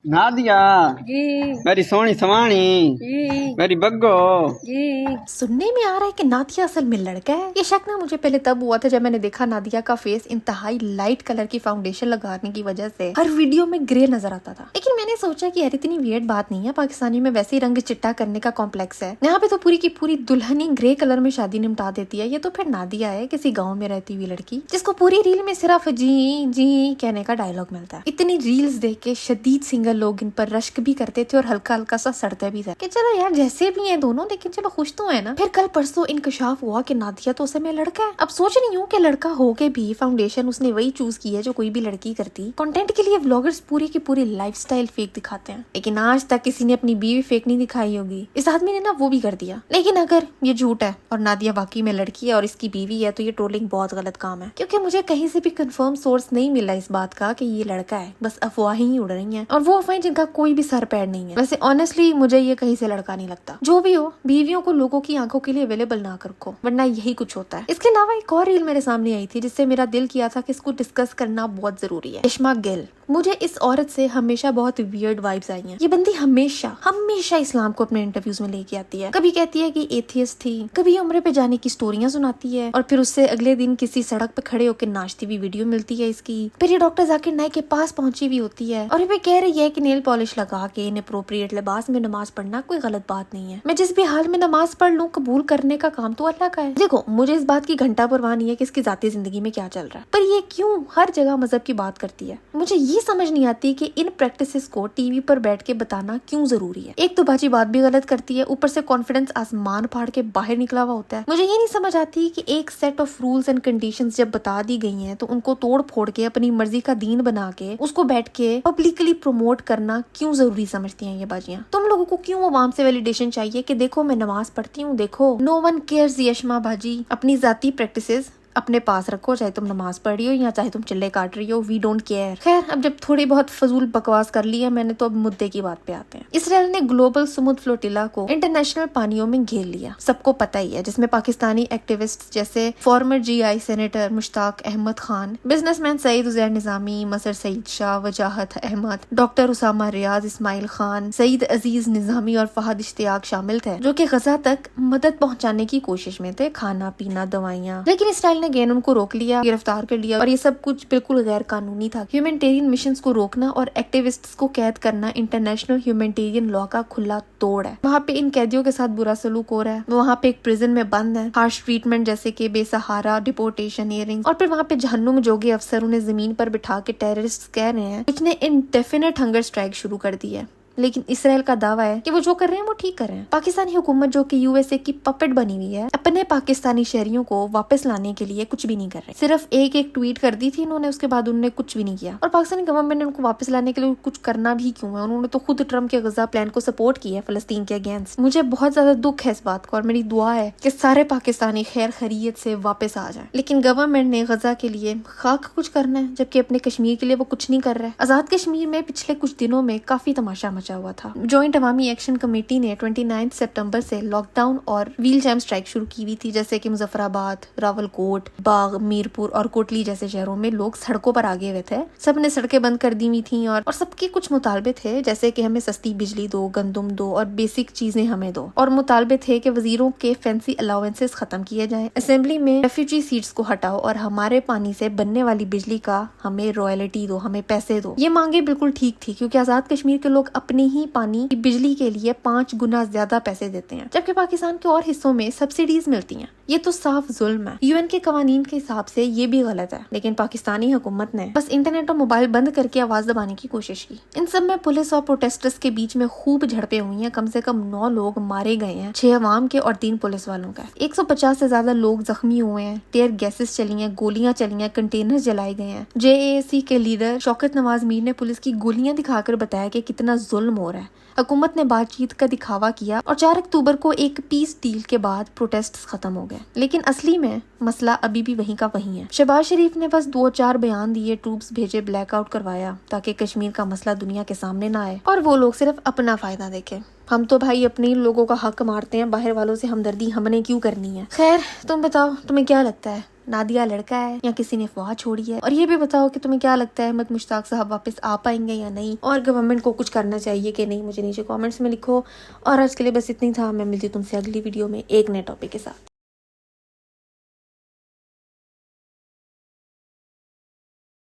नादिया जी मेरी सोनी सवानी जी मेरी बग्गो। जी। सुनने में आ रहा है कि नादिया असल में लड़का है। ये शक ना मुझे पहले तब हुआ था जब मैंने देखा नादिया का फेस इंतहाई लाइट कलर की फाउंडेशन लगाने की वजह से हर वीडियो में ग्रे नजर आता था। लेकिन मैंने सोचा कि यार इतनी वियर्ड बात नहीं है, पाकिस्तानी में वैसे ही रंग चिट्टा करने का कॉम्प्लेक्स है। यहाँ पे तो पूरी की पूरी दुल्हन ही ग्रे कलर में शादी निपटा देती है। ये तो फिर नादिया है, किसी गाँव में रहती हुई लड़की जिसको पूरी रील में सिर्फ जी जी कहने का डायलॉग मिलता है। इतनी रील्स देख के शदीद सिंगल लोग इन पर रश्क भी करते थे और हल्का हल्का सा सड़ते भी थे कि चलो यार जैसे भी हैं दोनों, लेकिन चलो खुश तो है ना। फिर कल परसों इंकशाफ हुआ कि नादिया तो उसे में लड़का है। अब सोच रही हूँ कि लड़का हो के भी फाउंडेशन उसने वही चूज की है जो कोई भी लड़की करती। कंटेंट के लिए व्लॉगर्स पूरी की पूरी लाइफस्टाइल फेक दिखाते हैं, लेकिन आज तक किसी ने अपनी बीवी फेक नहीं दिखाई होगी। इस आदमी ने ना वो भी कर दिया। लेकिन अगर ये झूठ है और नादिया वाकई में लड़की है और इसकी बीवी है तो ये ट्रोलिंग बहुत गलत काम है, क्योंकि मुझे कहीं से भी कंफर्म सोर्स नहीं मिला इस बात का कि ये लड़का है। बस अफवाहें ही उड़ रही हैं, और वो अफवाहें जिनका कोई भी सर पैर नहीं है। वैसे ऑनेस्टली मुझे ये कहीं से लड़का नहीं लगता। जो भी हो, बीवियों को लोगों की आंखों के लिए अवेलेबल ना कर रखो, वरना यही कुछ होता है। इसके अलावा एक और रील मेरे सामने आई थी जिससे मेरा दिल किया था कि इसको डिस्कस करना बहुत जरूरी है। रेशमा गिल। मुझे इस औरत से हमेशा बहुत वियर्ड वाइब्स आई हैं। ये बंदी हमेशा हमेशा इस्लाम को अपने इंटरव्यूज में लेके आती है। कभी कहती है कि एथियस्ट थी, कभी उम्रे पे जाने की स्टोरियां सुनाती है, और फिर उससे अगले दिन किसी सड़क पे खड़े होकर नाचती हुई वीडियो मिलती है इसकी। फिर ये डॉक्टर जाकिर नाइक के पास पहुंची हुई होती है और ये कह रही है कि नेल पॉलिश लगा के इनअप्रोप्रिएट लिबास में नमाज पढ़ना कोई गलत बात नहीं है। मैं जिस भी हाल में नमाज पढ़ लूं, कबूल करने का काम तो अल्लाह का है। देखो, मुझे इस बात की घंटा परवाह नहीं है कि इसकी जाती जिंदगी में क्या चल रहा है, पर ये क्यों हर जगह मजहब की बात करती है। मुझे ये समझ नहीं आती कि इन प्रैक्टिसेस को टीवी पर बैठ के बताना क्यों जरूरी है। एक तो बाजी बात भी गलत करती है, ऊपर से कॉन्फिडेंस आसमान फाड़ के बाहर निकला हुआ होता है। मुझे ये नहीं समझ आती कि एक set of rules and conditions जब बता दी गई हैं तो उनको तोड़ फोड़ के अपनी मर्जी का दीन बना के उसको बैठ के पब्लिकली प्रमोट करना क्यों जरूरी समझती हैं ये बाजियां। तुम लोगों को क्यों अवाम से वैलिडेशन चाहिए कि देखो मैं नमाज पढ़ती हूँ, देखो। नो वन केयर्स यशमा बाजी। अपनी जाती प्रैक्टिसेस अपने पास रखो, चाहे तुम नमाज पढ़ रही हो या चाहे तुम चिल्ले काट रही हो, वी डोंट केयर। खैर, अब जब थोड़ी बहुत फजूल बकवास कर ली है मैंने, तो अब मुद्दे की बात पे आते हैं। इसराइल ने ग्लोबल समुद्र फ्लोटिला को इंटरनेशनल पानियों में घेर लिया, सबको पता ही है, जिसमें पाकिस्तानी एक्टिविस्ट जैसे former GI senator Mushtaq Ahmad Khan, businessman Saeed Uzair Nizami, Masar Saeed Shah, Wajahat Ahmad, doctor Usama Riaz, Ismail Khan, Saeed Aziz Nizami और फहद इश्तियाक शामिल थे, जो कि गजा तक मदद पहुंचाने की कोशिश में थे, खाना पीना दवाइयाँ। लेकिन इसराइल ने अगेन उनको रोक लिया, गिरफ्तार कर लिया, और ये सब कुछ बिल्कुल गैर कानूनी था। ह्यूमैनिटेरियन मिशंस को रोकना और एक्टिविस्ट्स को कैद करना इंटरनेशनल ह्यूमैनिटेरियन लॉ का खुला तोड़ है। वहाँ पे इन कैदियों के साथ बुरा सलूक हो रहा है, वहाँ पे एक प्रिजन में बंद है, हार्श ट्रीटमेंट जैसे कि बेसहारा, डिपोर्टेशन, हियरिंग, और फिर वहाँ पे जहन्नुम जोगे अफसर उन्हें जमीन पर बिठा के टेररिस्ट कह रहे हैं, कुछ ने इंडेफिनिट हंगर स्ट्राइक शुरू कर दी है। लेकिन इसराइल का दावा है कि वो जो कर रहे हैं वो ठीक कर रहे हैं। पाकिस्तानी हुकूमत, जो कि USA की पपेट बनी हुई है, अपने पाकिस्तानी शहरियों को वापस लाने के लिए कुछ भी नहीं कर रहे। सिर्फ एक ट्वीट कर दी थी इन्होंने, उसके बाद उन्होंने कुछ भी नहीं किया। और पाकिस्तानी गवर्नमेंट ने उनको वापस लाने के लिए कुछ करना भी क्यों है? उन्होंने तो खुद ट्रम्प के गजा प्लान को सपोर्ट किया है फलस्तीन के अगेंस्ट। मुझे बहुत ज्यादा दुख है इस बात को, और मेरी दुआ है कि सारे पाकिस्तानी खैर खैरियत से वापस आ जाए। लेकिन गवर्नमेंट ने गजा के लिए खाक कुछ करना है, जबकि अपने कश्मीर के लिए वो कुछ नहीं कर रहा है। आजाद कश्मीर में पिछले कुछ दिनों में काफी तमाशा मचा हुआ था। जॉइंट अवामी एक्शन कमेटी ने 29 सितंबर से लॉकडाउन और व्हील जैम स्ट्राइक शुरू की हुई थी, जैसे कि मुजफ्फराबाद, रावलकोट, बाग, मीरपुर और कोटली जैसे शहरों में लोग सड़कों पर आगे हुए थे। सबने सड़कें बंद कर दी हुई थी, और सबके कुछ मुतालबे थे, जैसे कि हमें सस्ती बिजली दो, गंदुम दो और बेसिक चीजें हमें दो। और मुतालबे थे कि वजीरों के फैंसी अलाउंसेस खत्म किए जाएं, असेंबली में रेफ्यूजी सीट्स को हटाओ और हमारे पानी से बनने वाली बिजली का हमें रॉयल्टी दो, हमें पैसे दो। ये मांगे बिल्कुल ठीक थी, क्योंकि आजाद कश्मीर के लोग अपने ही पानी बिजली के लिए 5 गुना ज्यादा पैसे देते हैं, जबकि पाकिस्तान के और हिस्सों में सब्सिडीज मिलती हैं। ये तो साफ जुल्म है। UN के कवानीन के हिसाब से ये भी गलत है, लेकिन पाकिस्तानी हुकूमत ने बस इंटरनेट और मोबाइल बंद करके आवाज दबाने की कोशिश की। इन सब में पुलिस और प्रोटेस्टर्स के बीच में खूब झड़पें हुई हैं। कम से कम 9 लोग मारे गए हैं, 6 अवाम के और 3 पुलिस वालों का। 150 से ज्यादा लोग जख्मी हुए हैं, टेयर गैसेस चली हैं, गोलियां चली हैं, कंटेनर जलाए गए हैं। JAC के लीडर शौकत नवाज मीर ने पुलिस की गोलियां दिखाकर बताया कि कितना जुल्म हो रहा है। हुकूमत ने बातचीत का दिखावा किया और 4 अक्टूबर को एक पीस डील के बाद प्रोटेस्ट खत्म हो गए, लेकिन असली में मसला अभी भी वहीं का वहीं है। शहबाज शरीफ ने बस 2-4 बयान दिए, ट्रूप्स भेजे, ब्लैकआउट करवाया, ताकि कश्मीर का मसला दुनिया के सामने ना आए और वो लोग सिर्फ अपना फायदा देखें। हम तो भाई अपने लोगों का हक मारते हैं, बाहर वालों से हमदर्दी हमने क्यों करनी है। खैर, तुम बताओ, तुम्हें क्या लगता है नादिया लड़का है या किसी ने अफवाह छोड़ी है? और ये भी बताओ कि तुम्हें क्या लगता है अहमद मुश्ताक साहब वापस आ पाएंगे या नहीं, और गवर्नमेंट को कुछ करना चाहिए कि नहीं, मुझे नीचे कॉमेंट्स में लिखो। और आज के लिए बस इतनी था, मैं मिलती हूँ तुमसे अगली वीडियो में एक नए टॉपिक के साथ।